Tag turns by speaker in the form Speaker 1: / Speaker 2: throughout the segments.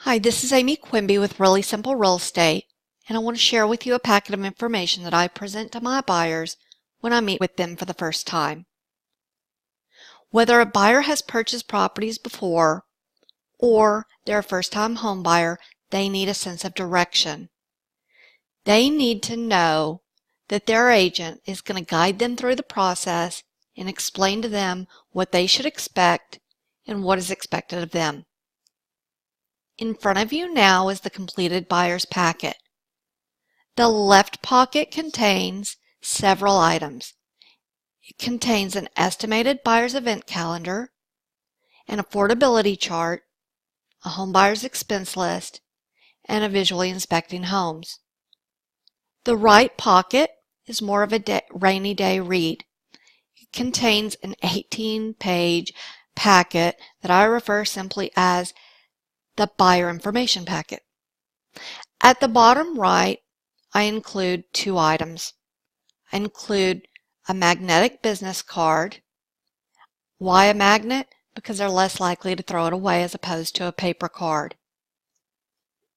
Speaker 1: Hi, this is Amy Quimby with Really Simple Real Estate, and I want to share with you a packet of information that I present to my buyers when I meet with them for the first time. Whether a buyer has purchased properties before or they're a first-time home buyer, they need a sense of direction. They need to know that their agent is going to guide them through the process and explain to them what they should expect and what is expected of them. In front of you now is the completed buyer's packet. The left pocket contains several items. It contains an estimated buyer's event calendar, an affordability chart, a home buyer's expense list, and a visually inspecting homes. The right pocket is more of a rainy day read. It contains an 18-page packet that I refer simply as the buyer information packet. At the bottom right, I include two items. I include a magnetic business card. Why a magnet? Because they're less likely to throw it away as opposed to a paper card.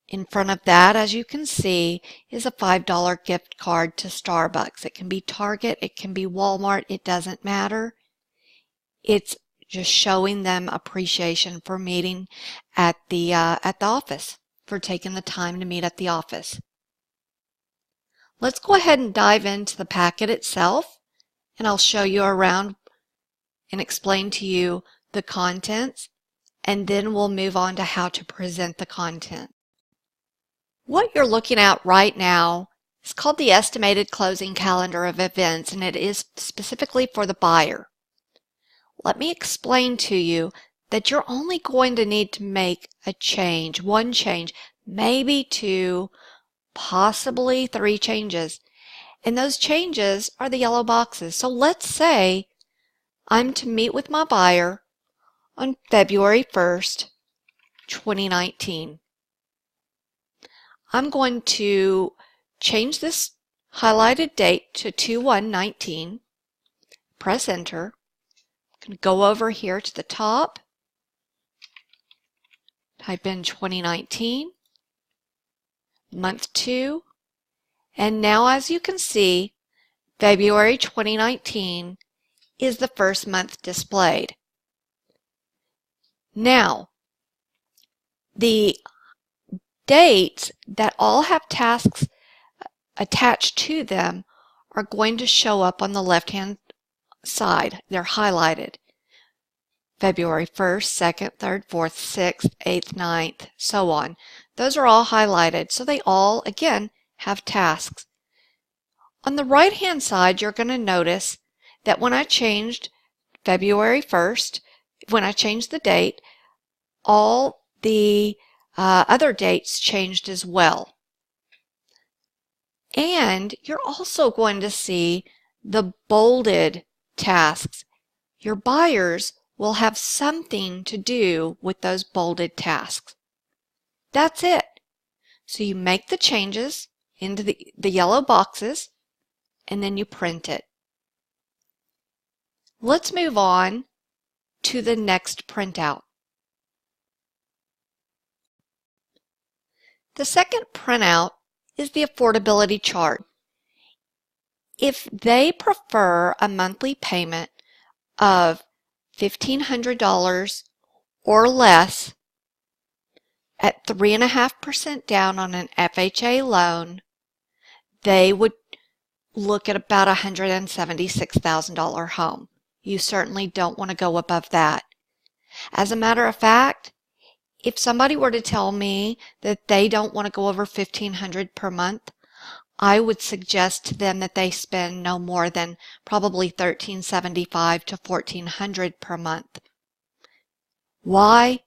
Speaker 1: In front of that, as you can see, is a $5 gift card to Starbucks. It can be Target, it can be Walmart, it doesn't matter. It's just showing them appreciation for meeting at the office, for taking the time to meet at the office. Let's go ahead and dive into the packet itself, and I'll show you around and explain to you the contents, and then we'll move on to how to present the content. What you're looking at right now is called the Estimated Closing Calendar of Events, and it is specifically for the buyer. Let me explain to you that you're only going to need to make a change, one change, maybe two, possibly three changes. And those changes are the yellow boxes. So let's say I'm to meet with my buyer on February 1st, 2019. I'm going to change this highlighted date to 2/1/19. Press enter. I'm going to go over here to the top, type in 2019, month 2, and now as you can see, February 2019 is the first month displayed. Now, the dates that all have tasks attached to them are going to show up on the left-hand side. They're highlighted. February 1st, 2nd, 3rd, 4th, 6th, 8th, 9th, so on. Those are all highlighted, so they all, again, have tasks. On the right-hand side, you're going to notice that when I changed February 1st, when I changed the date, all the other dates changed as well. And you're also going to see the bolded tasks. Your buyers will have something to do with those bolded tasks. That's it. So you make the changes into the yellow boxes, and then you print it. Let's move on to the next printout. The second printout is the affordability chart. If they prefer a monthly payment of $1,500 or less at 3.5% down on an FHA loan, they would look at about a $176,000 home. You certainly don't want to go above that. As a matter of fact, if somebody were to tell me that they don't want to go over $1,500 per month, I would suggest to them that they spend no more than probably $1,375 to $1,400 per month. Why?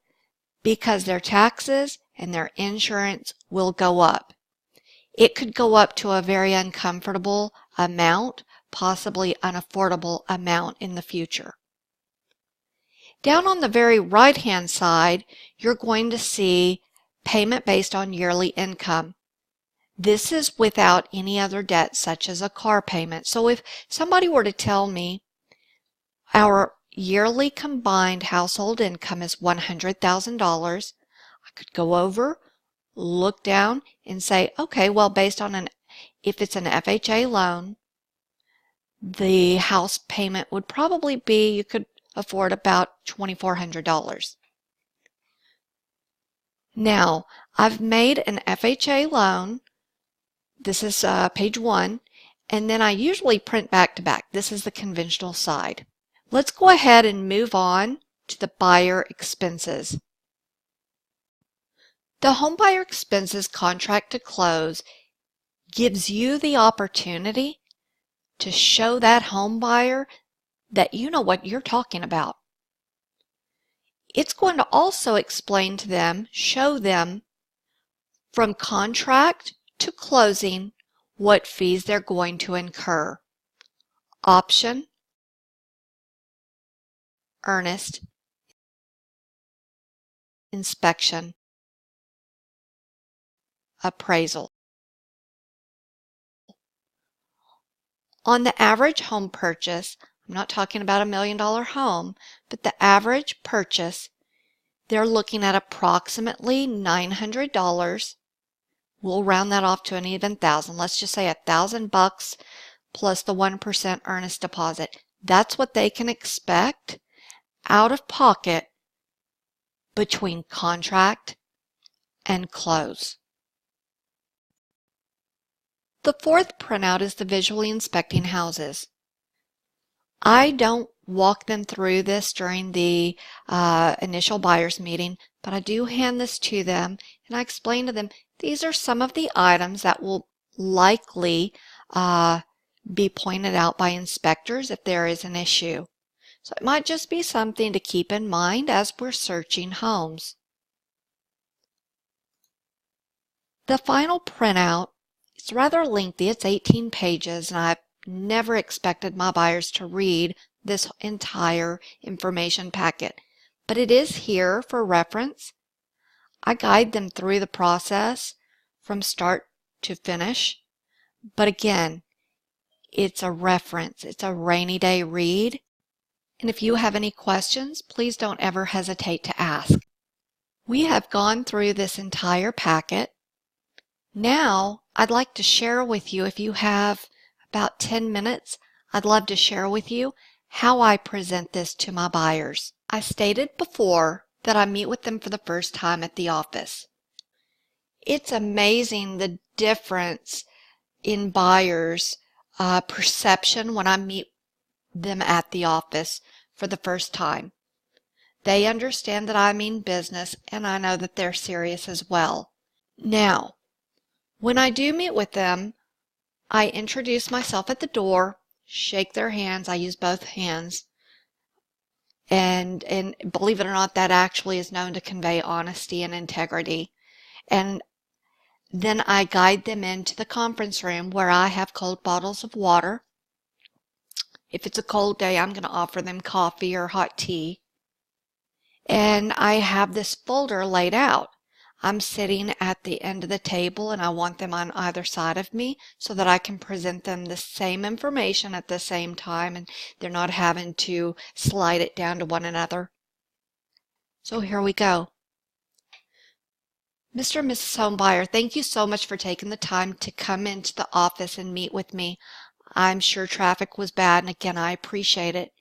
Speaker 1: Because their taxes and their insurance will go up. It could go up to a very uncomfortable amount, possibly unaffordable amount in the future. Down on the very right-hand side, you're going to see payment based on yearly income. This is without any other debt, such as a car payment. So if somebody were to tell me our yearly combined household income is $100,000, I could go over, look down, and say, okay, well, based on if it's an FHA loan, the house payment would probably be, you could afford about $2,400. Now, I've made an FHA loan. This is page 1, and then I usually print back to back. This is the conventional side. Let's go ahead and move on to the buyer expenses. The home buyer expenses contract to close gives you the opportunity to show that home buyer that you know what you're talking about. It's going to also explain to them, show them from contract to closing what fees they're going to incur. Option, earnest, inspection, appraisal. On the average home purchase, I'm not talking about $1 million home, but the average purchase, they're looking at approximately $900. We'll round that off to an even thousand. Let's just say $1,000 plus the 1% earnest deposit. That's what they can expect out of pocket between contract and close. The fourth printout is the visually inspecting houses. I don't walk them through this during the initial buyer's meeting, but I do hand this to them and I explain to them these are some of the items that will likely be pointed out by inspectors if there is an issue. So it might just be something to keep in mind as we're searching homes. The final printout is rather lengthy. It's 18 pages, and I've never expected my buyers to read this entire information packet, but it is here for reference. I guide them through the process from start to finish, but again, it's a reference. It's a rainy day read, and if you have any questions, please don't ever hesitate to ask. We have gone through this entire packet. Now, I'd like to share with you, if you have about 10 minutes, I'd love to share with you how I present this to my buyers. I stated before that I meet with them for the first time at the office. It's amazing the difference in buyers' perception when I meet them at the office for the first time. They understand that I mean business, and I know that they're serious as well. Now, when I do meet with them, I introduce myself at the door, shake their hands. I use both hands. And believe it or not, that actually is known to convey honesty and integrity. And then I guide them into the conference room where I have cold bottles of water. If it's a cold day, I'm going to offer them coffee or hot tea. And I have this folder laid out. I'm sitting at the end of the table and I want them on either side of me so that I can present them the same information at the same time and they're not having to slide it down to one another. So here we go. Mr. and Mrs. Homebuyer, thank you so much for taking the time to come into the office and meet with me. I'm sure traffic was bad, and again, I appreciate it.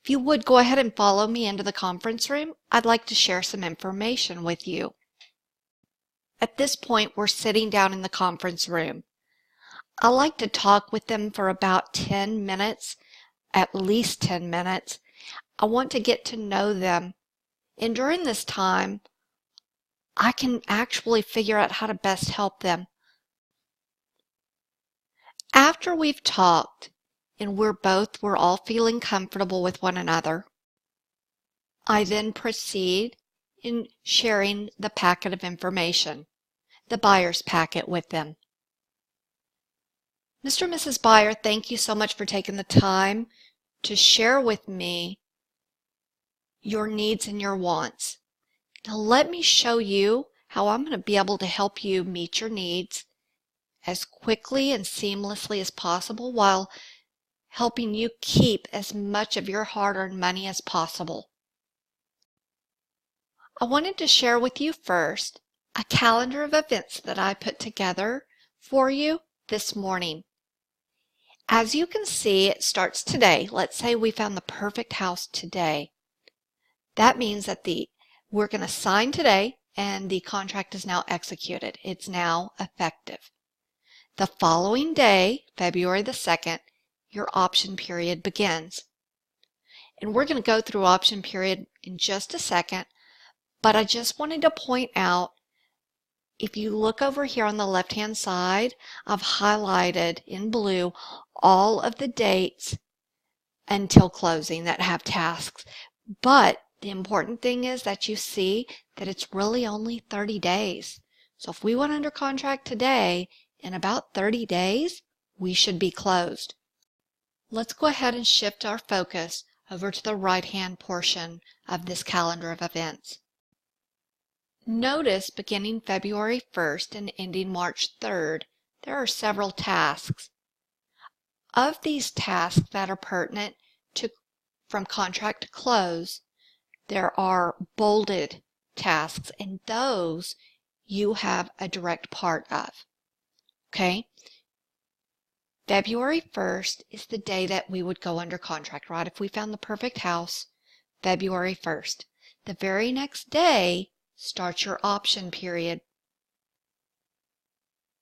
Speaker 1: If you would go ahead and follow me into the conference room, I'd like to share some information with you. At this point, we're sitting down in the conference room. I like to talk with them for about 10 minutes, at least 10 minutes. I want to get to know them. And during this time, I can actually figure out how to best help them. After we've talked and we're all feeling comfortable with one another, I then proceed in sharing the packet of information, the buyer's packet, with them. Mr. and Mrs. Buyer, thank you so much for taking the time to share with me your needs and your wants. Now let me show you how I'm going to be able to help you meet your needs as quickly and seamlessly as possible while helping you keep as much of your hard-earned money as possible. I wanted to share with you first a calendar of events that I put together for you this morning. As you can see, it starts today. Let's say we found the perfect house today. That means that we're going to sign today and the contract is now executed. It's now effective. The following day, February the 2nd, your option period begins. And we're going to go through option period in just a second, but I just wanted to point out, if you look over here on the left-hand side, I've highlighted in blue all of the dates until closing that have tasks. But the important thing is that you see that it's really only 30 days. So if we went under contract today, in about 30 days, we should be closed. Let's go ahead and shift our focus over to the right-hand portion of this calendar of events. Notice beginning February 1st and ending March 3rd, there are several tasks. Of these tasks that are pertinent from contract to close, there are bolded tasks, and those you have a direct part of. Okay? February 1st is the day that we would go under contract, right? If we found the perfect house, February 1st. The very next day starts your option period.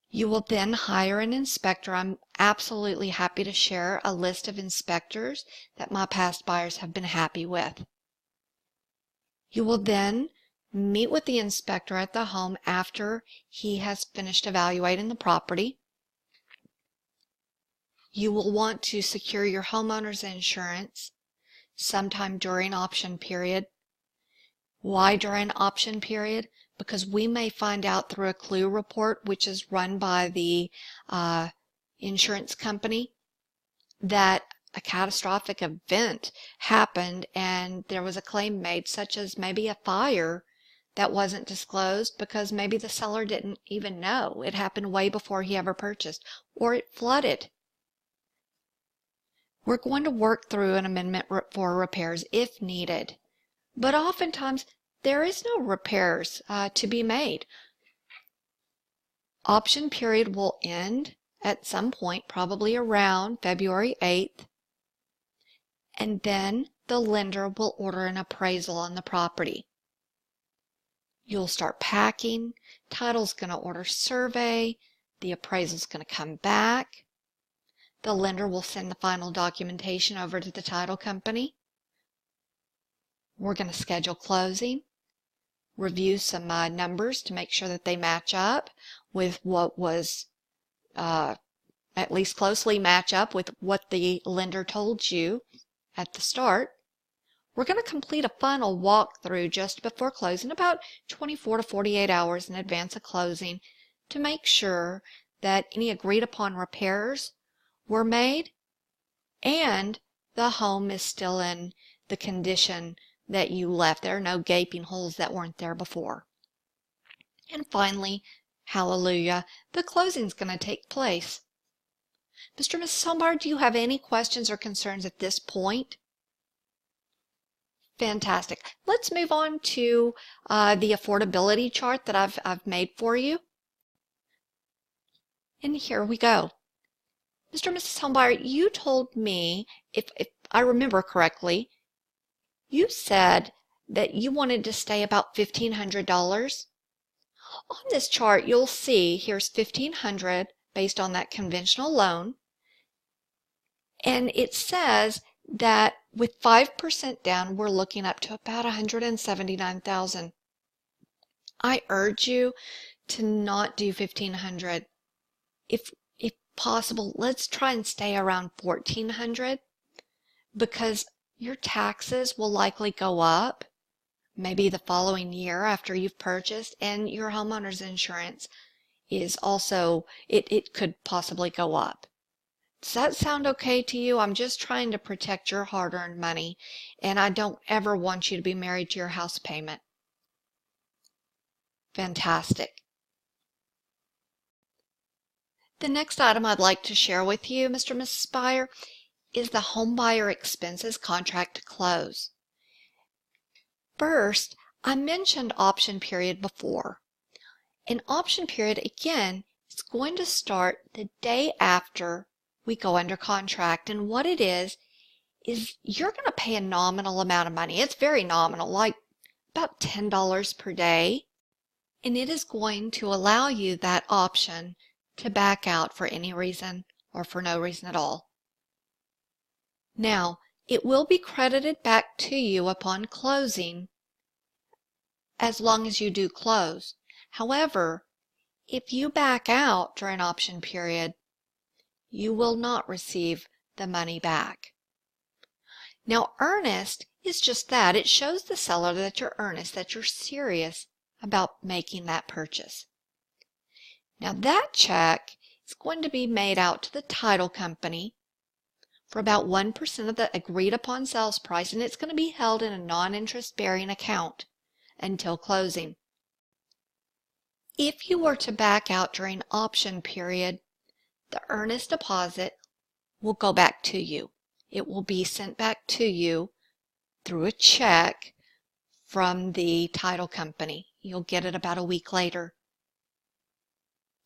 Speaker 1: You will then hire an inspector. I'm absolutely happy to share a list of inspectors that my past buyers have been happy with. You will then meet with the inspector at the home after he has finished evaluating the property. You will want to secure your homeowner's insurance sometime during option period. Why during option period? Because we may find out through a clue report, which is run by the insurance company, that a catastrophic event happened and there was a claim made, such as maybe a fire that wasn't disclosed because maybe the seller didn't even know. It happened way before he ever purchased, or it flooded. We're going to work through an amendment for repairs if needed. But oftentimes, there is no repairs to be made. Option period will end at some point, probably around February 8th, and then the lender will order an appraisal on the property. You'll start packing, title's going to order survey, the appraisal's going to come back, the lender will send the final documentation over to the title company. We're going to schedule closing, review some numbers to make sure that they match up with what was, at least closely match up with what the lender told you at the start. We're going to complete a final walkthrough just before closing, about 24 to 48 hours in advance of closing, to make sure that any agreed upon repairs were made and the home is still in the condition that you left. There are no gaping holes that weren't there before. And finally, hallelujah, the closing's going to take place. Mr. and Mrs. Homebuyer, do you have any questions or concerns at this point? Fantastic. Let's move on to the affordability chart that I've made for you. And here we go. Mr. and Mrs. Homebuyer, you told me, if I remember correctly, you said that you wanted to stay about $1,500. On this chart, you'll see here's $1,500 based on that conventional loan. And it says that with 5% down, we're looking up to about $179,000. I urge you to not do $1,500. If possible, let's try and stay around $1,400, because your taxes will likely go up maybe the following year after you've purchased, and your homeowner's insurance is also, it could possibly go up. Does that sound okay to you? I'm just trying to protect your hard-earned money, and I don't ever want you to be married to your house payment. Fantastic. The next item I'd like to share with you, Mr. and Mrs. Buyer, is the home buyer expenses contract to close. First, I mentioned option period before. An option period, again, is going to start the day after we go under contract. And what it is you're going to pay a nominal amount of money. It's very nominal, like about $10 per day. And it is going to allow you that option to back out for any reason or for no reason at all. Now, it will be credited back to you upon closing as long as you do close. However, if you back out during option period, you will not receive the money back. Now, earnest is just that. It shows the seller that you're earnest, that you're serious about making that purchase. Now, that check is going to be made out to the title company for about 1% of the agreed upon sales price, and it's going to be held in a non-interest bearing account until closing. If you were to back out during option period, the earnest deposit will go back to you. It will be sent back to you through a check from the title company. You'll get it about a week later.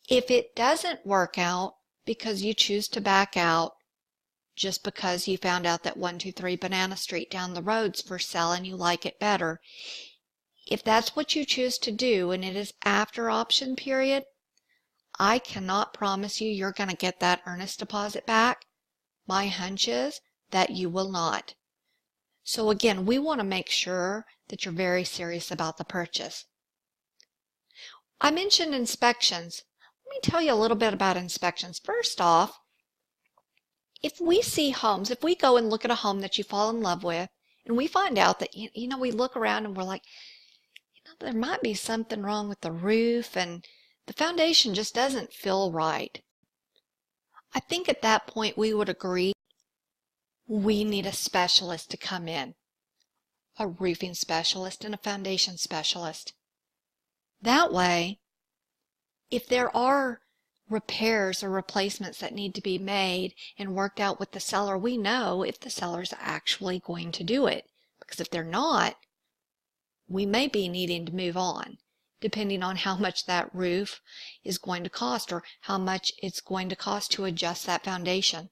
Speaker 1: If it doesn't work out because you choose to back out just because you found out that 123 Banana Street down the road's for sale and you like it better, if that's what you choose to do and it is after option period, I cannot promise you you're going to get that earnest deposit back. My hunch is that you will not. So again, we want to make sure that you're very serious about the purchase. I mentioned inspections. Let me tell you a little bit about inspections. First off, if we see homes, if we go and look at a home that you fall in love with, and we find out that, we look around and we're like, there might be something wrong with the roof and the foundation just doesn't feel right. I think at that point we would agree we need a specialist to come in, a roofing specialist and a foundation specialist. That way, if there are repairs or replacements that need to be made and worked out with the seller, we know if the seller's actually going to do it. Because if they're not, we may be needing to move on, depending on how much that roof is going to cost or how much it's going to cost to adjust that foundation.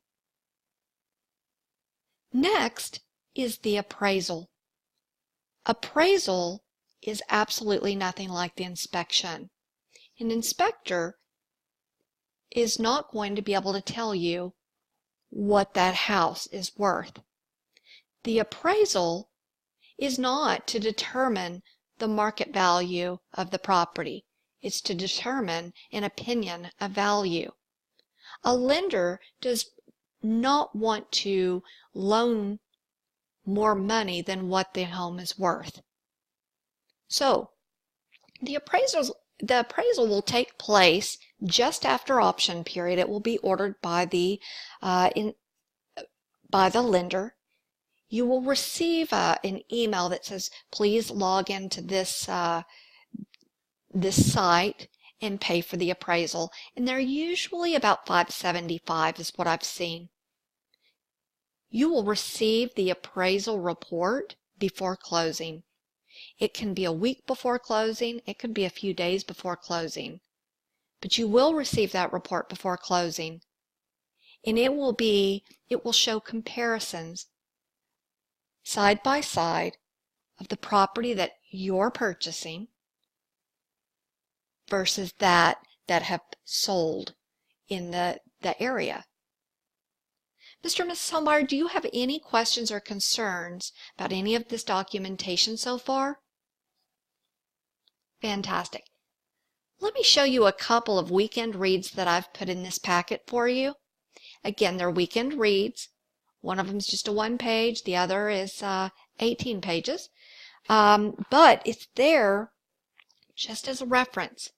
Speaker 1: Next is the appraisal. Appraisal is absolutely nothing like the inspection. An inspector is not going to be able to tell you what that house is worth. The appraisal is not to determine the market value of the property. It's to determine an opinion of value. A lender does not want to loan more money than what the home is worth. So, the appraisal will take place just after option period. It will be ordered by the lender. You will receive an email that says, please log into this site and pay for the appraisal. And they're usually about $5.75 is what I've seen. You will receive the appraisal report before closing. It can be a week before closing. It could be a few days before closing. But you will receive that report before closing. And it will show comparisons side by side of the property that you're purchasing versus that have sold in the area. Mr. and Mrs. Homebuyer, do you have any questions or concerns about any of this documentation so far? Fantastic. Let me show you a couple of weekend reads that I've put in this packet for you. Again, they're weekend reads. One of them is just a 1-page. The other is 18 pages. But it's there just as a reference.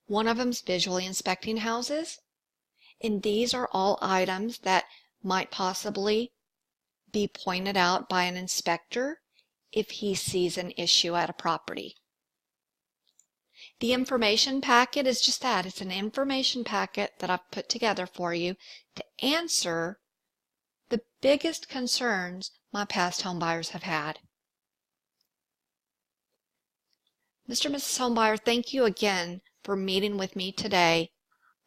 Speaker 1: One of them's visually inspecting houses. And these are all items that might possibly be pointed out by an inspector if he sees an issue at a property. The information packet is just that. It's an information packet that I've put together for you to answer the biggest concerns my past home buyers have had. Mr. and Mrs. Homebuyer, thank you again for meeting with me today.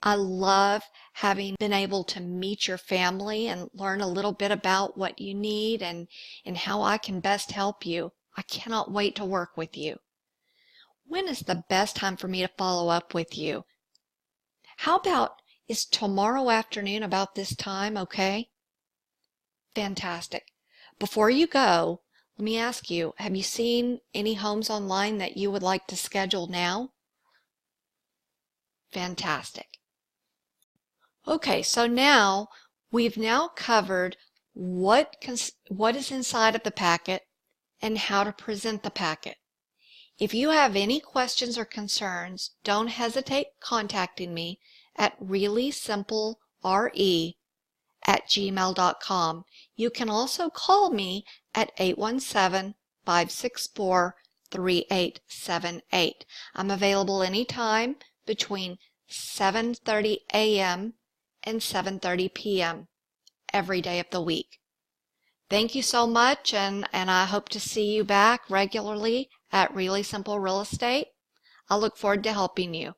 Speaker 1: I love having been able to meet your family and learn a little bit about what you need and how I can best help you. I cannot wait to work with you. When is the best time for me to follow up with you? How about, is tomorrow afternoon about this time okay? Fantastic. Before you go, let me ask you, have you seen any homes online that you would like to schedule now? Fantastic. Okay, so now we've covered what is inside of the packet and how to present the packet. If you have any questions or concerns, don't hesitate contacting me at reallysimplere@gmail.com. You can also call me at 817-564-3878. I'm available anytime between 7:30 a.m. and 7:30 p.m. every day of the week. Thank you so much, and I hope to see you back regularly at Really Simple Real Estate. I look forward to helping you.